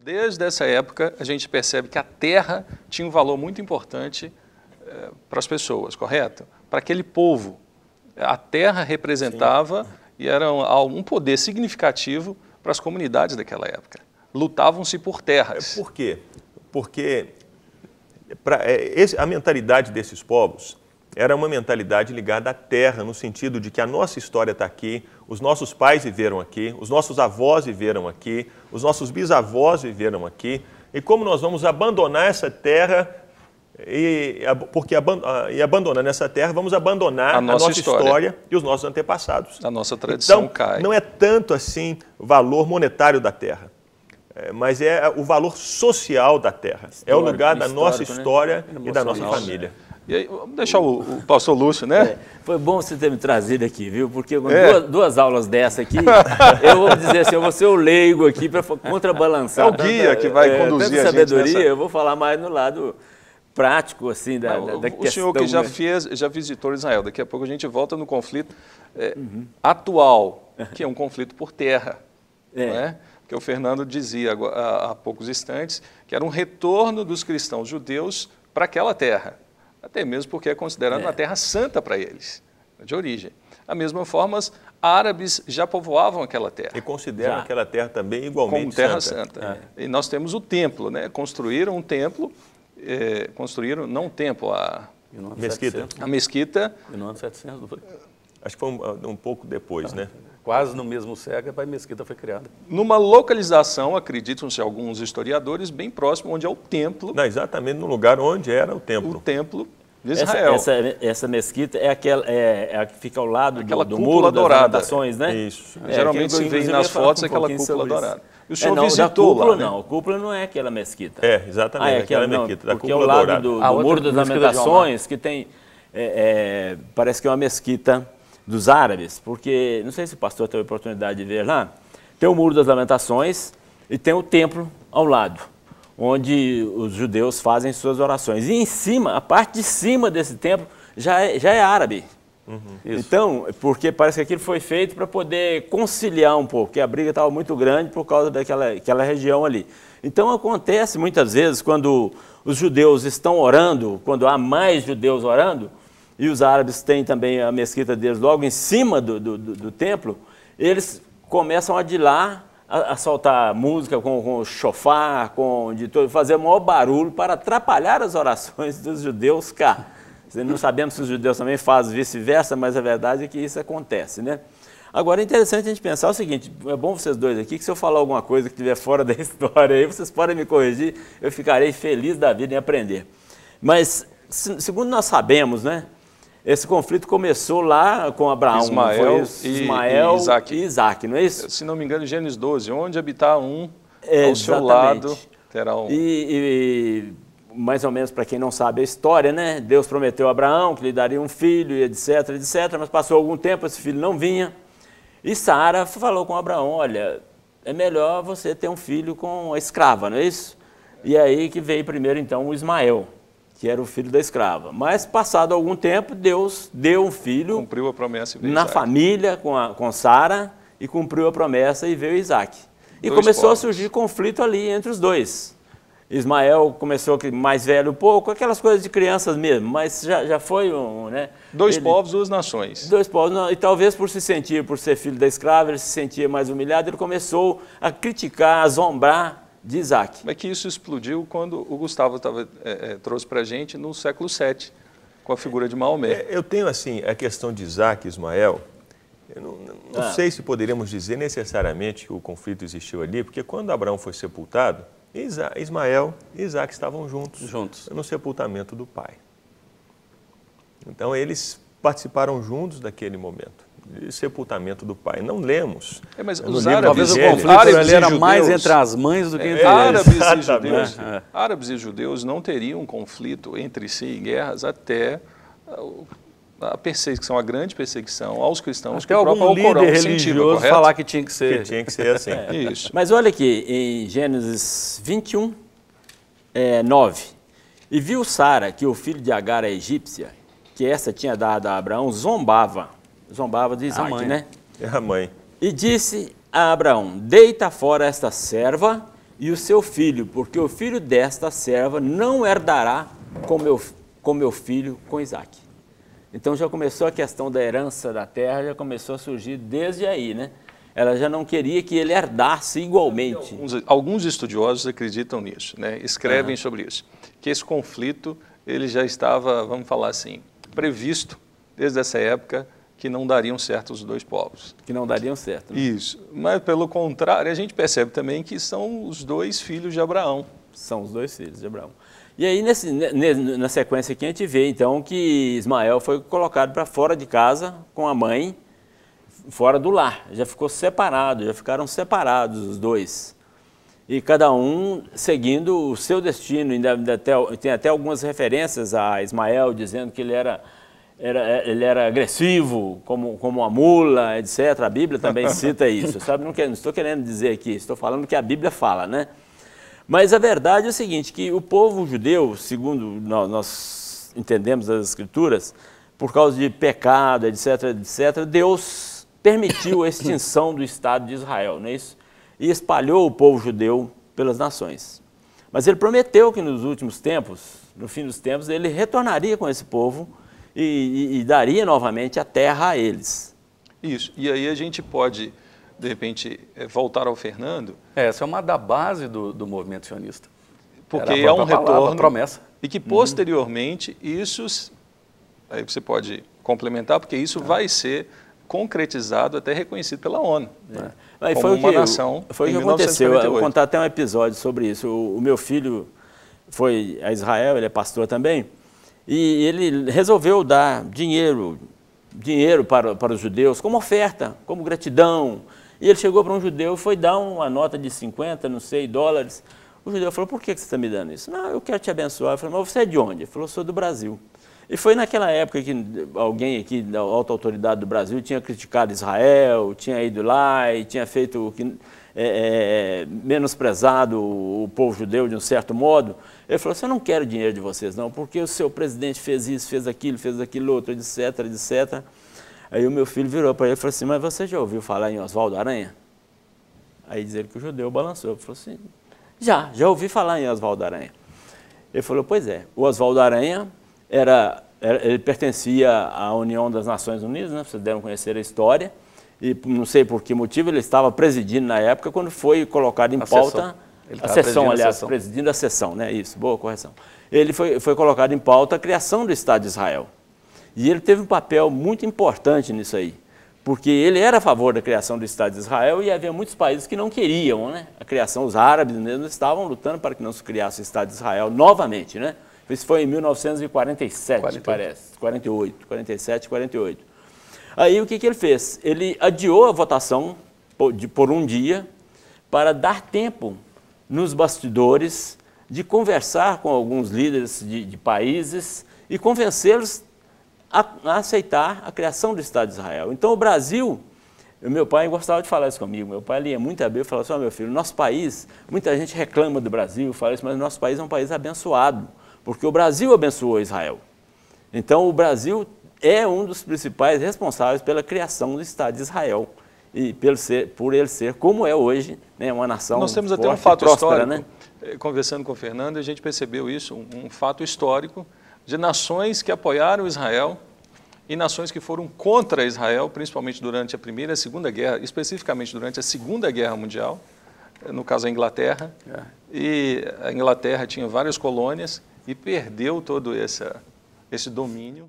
Desde essa época, a gente percebe que a terra tinha um valor muito importante para as pessoas, correto? Para aquele povo. A terra representava e era um poder significativo para as comunidades daquela época. Lutavam-se por terras. Por quê? Porque a mentalidade desses povos era uma mentalidade ligada à terra, no sentido de que a nossa história está aqui, os nossos pais viveram aqui, os nossos avós viveram aqui, os nossos bisavós viveram aqui, e como nós vamos abandonar essa terra, e abandonando essa terra, vamos abandonar a nossa história e os nossos antepassados. A nossa tradição então, cai. Não é tanto assim o valor monetário da terra, mas é o valor social da terra, é o lugar da nossa história, né? E da nossa família. E aí, vamos deixar o pastor Lúcio, né? Foi bom você ter me trazido aqui, viu? Porque com duas aulas dessa aqui, eu vou dizer assim, eu vou ser o leigo aqui para contrabalançar. É o guia que vai conduzir a gente sabedoria, nessa... eu vou falar mais no lado prático, assim, da questão. O senhor que já visitou Israel, daqui a pouco a gente volta no conflito atual, que é um conflito por terra, não é? Que o Fernando dizia há poucos instantes, que era um retorno dos cristãos judeus para aquela terra. Até mesmo porque é considerada uma terra santa para eles, de origem. Da mesma forma, os árabes já povoavam aquela terra. E consideram aquela terra também igualmente como terra santa. E nós temos o templo, né? Construíram um templo, construíram, não um templo, a mesquita. A mesquita. E no ano 700, não foi? Acho que foi um pouco depois, né? Quase no mesmo século, a mesquita foi criada. Numa localização, acreditam-se alguns historiadores, bem próximo onde é o templo. Não, exatamente no lugar onde era o templo. O templo de Israel. Essa mesquita é a que fica ao lado do Muro das Lamentações, né? Isso. Geralmente se vê nas fotos aquela cúpula dourada. O senhor visitou lá, né? Não, a cúpula não é aquela mesquita. Exatamente, aquela mesquita, da cúpula dourada. Porque ao lado do Muro das Lamentações, que tem, parece que é uma mesquita dos árabes, porque, não sei se o pastor teve a oportunidade de ver lá, tem o Muro das Lamentações e tem o templo ao lado, onde os judeus fazem suas orações. E em cima, a parte de cima desse templo já é árabe. Então, porque parece que aquilo foi feito para poder conciliar um pouco, porque a briga estava muito grande por causa daquela região ali. Então acontece muitas vezes quando os judeus estão orando, quando há mais judeus orando, e os árabes têm também a mesquita deles logo em cima do templo, eles começam a de lá a soltar música com chofar, fazer o maior barulho para atrapalhar as orações dos judeus cá. Não sabemos se os judeus também fazem vice-versa, mas a verdade é que isso acontece, né? Agora é interessante a gente pensar o seguinte, é bom vocês dois aqui, que se eu falar alguma coisa que estiver fora da história aí, vocês podem me corrigir, eu ficarei feliz da vida em aprender. Mas, segundo nós sabemos, né? Esse conflito começou lá com Abraão, Ismael e Isaac, não é isso? Se não me engano, Gênesis 12, onde habitar um, ao seu lado terá um... E mais ou menos para quem não sabe a história, né? Deus prometeu a Abraão que lhe daria um filho, e etc, mas passou algum tempo, esse filho não vinha. E Sara falou com Abraão, olha, é melhor você ter um filho com a escrava, não é isso? E aí que veio primeiro então o Ismael, que era o filho da escrava. Mas, passado algum tempo, Deus deu um filho... Cumpriu a promessa e veio na Isaac. Família, com Sara, e cumpriu a promessa e veio Isaac. E começou a surgir conflito ali entre os dois. Ismael começou mais velho um pouco, aquelas coisas de crianças mesmo, mas já foi né? Dois povos, duas nações. Dois povos, e talvez por ser filho da escrava, ele se sentia mais humilhado, ele começou a criticar, a zombrar de Isaac. É que isso explodiu quando o Gustavo trouxe para a gente no século VII, com a figura de Maomé. Eu tenho, assim, a questão de Isaac e Ismael, eu não sei se poderíamos dizer necessariamente que o conflito existiu ali, porque quando Abraão foi sepultado, Ismael e Isaac estavam juntos no sepultamento do pai. Então, eles participaram juntos daquele momento. De sepultamento do pai. Não lemos. Mas os árabes, talvez o conflito ali era mais entre as mães do que entre eles. Árabes e judeus não teriam conflito entre si em guerras até a perseguição, a grande perseguição aos cristãos. Até algum líder religioso falar que tinha que ser. Que tinha que ser assim. Isso. Mas olha aqui, em Gênesis 21, 9. E viu Sara que o filho de Agar, a egípcia, que essa tinha dado a Abraão, zombava de Isaac, né? É a mãe. E disse a Abraão, deita fora esta serva e o seu filho, porque o filho desta serva não herdará com meu filho, com Isaque. Então já começou a questão da herança da terra, já começou a surgir desde aí, né? Ela já não queria que ele herdasse igualmente. Alguns estudiosos acreditam nisso, né? Escrevem sobre isso, que esse conflito ele já estava, vamos falar assim, previsto desde essa época, que não dariam certo os dois povos. Que não dariam certo. Né? Isso, mas pelo contrário, a gente percebe também que são os dois filhos de Abraão. São os dois filhos de Abraão. E aí, na sequência aqui, a gente vê, então, que Ismael foi colocado para fora de casa com a mãe, fora do lar. Já ficou separado, já ficaram separados os dois. E cada um seguindo o seu destino. Tem até algumas referências a Ismael, dizendo que ele era agressivo, como uma mula, etc. A Bíblia também cita isso, sabe? Não estou querendo dizer aqui, estou falando que a Bíblia fala, né? Mas a verdade é o seguinte, que o povo judeu, segundo nós entendemos as Escrituras, por causa de pecado, etc., etc., Deus permitiu a extinção do Estado de Israel, não é isso? E espalhou o povo judeu pelas nações. Mas ele prometeu que nos últimos tempos, no fim dos tempos, ele retornaria com esse povo e daria novamente a terra a eles. Isso, e aí a gente pode, de repente, voltar ao Fernando. Essa é uma da base do movimento sionista. Porque é um retorno, promessa. E que posteriormente isso, aí você pode complementar, porque isso vai ser concretizado, até reconhecido pela ONU. Né? Como uma nação. Foi o que aconteceu. Eu vou contar até um episódio sobre isso. O meu filho foi a Israel, ele é pastor também, e ele resolveu dar dinheiro para os judeus como oferta, como gratidão. E ele chegou para um judeu e foi dar uma nota de 50, não sei, dólares. O judeu falou, por que você está me dando isso? Não, eu quero te abençoar. Eu falei, mas você é de onde? Ele falou, sou do Brasil. E foi naquela época que alguém aqui da alta autoridade do Brasil tinha criticado Israel, tinha ido lá e tinha feito menosprezado o povo judeu de um certo modo. Ele falou assim, eu não quero dinheiro de vocês não, porque o seu presidente fez isso, fez aquilo outro, etc, etc. Aí o meu filho virou para ele e falou assim, mas você já ouviu falar em Oswaldo Aranha? Aí diz ele que o judeu balançou. Ele falou assim, já ouvi falar em Oswaldo Aranha. Ele falou, pois é, o Oswaldo Aranha ele pertencia à União das Nações Unidas, né? Vocês devem conhecer a história, e não sei por que motivo ele estava presidindo na época quando foi colocado em pauta a sessão, aliás, presidindo a sessão, né? Isso, boa correção. Ele foi colocado em pauta a criação do Estado de Israel. E ele teve um papel muito importante nisso aí, porque ele era a favor da criação do Estado de Israel e havia muitos países que não queriam, né? A criação, os árabes mesmo estavam lutando para que não se criasse o Estado de Israel novamente, né? Isso foi em 1947, parece, 48, 47, 48. Aí o que ele fez? Ele adiou a votação por um dia para dar tempo nos bastidores de conversar com alguns líderes de países e convencê-los a aceitar a criação do Estado de Israel. Então o Brasil, meu pai gostava de falar isso comigo, meu pai lia muito a Bíblia e falava assim, meu filho, nosso país, muita gente reclama do Brasil, fala isso, mas nosso país é um país abençoado. Porque o Brasil abençoou Israel. Então, o Brasil é um dos principais responsáveis pela criação do Estado de Israel. E por ele ser, como é hoje, né, uma nação forte. Nós temos até um fato próspera, histórico, né? Conversando com o Fernando, a gente percebeu isso, um fato histórico de nações que apoiaram Israel e nações que foram contra Israel, principalmente durante a Primeira e a Segunda Guerra, especificamente durante a Segunda Guerra Mundial, no caso a Inglaterra. E a Inglaterra tinha várias colônias, e perdeu todo esse domínio.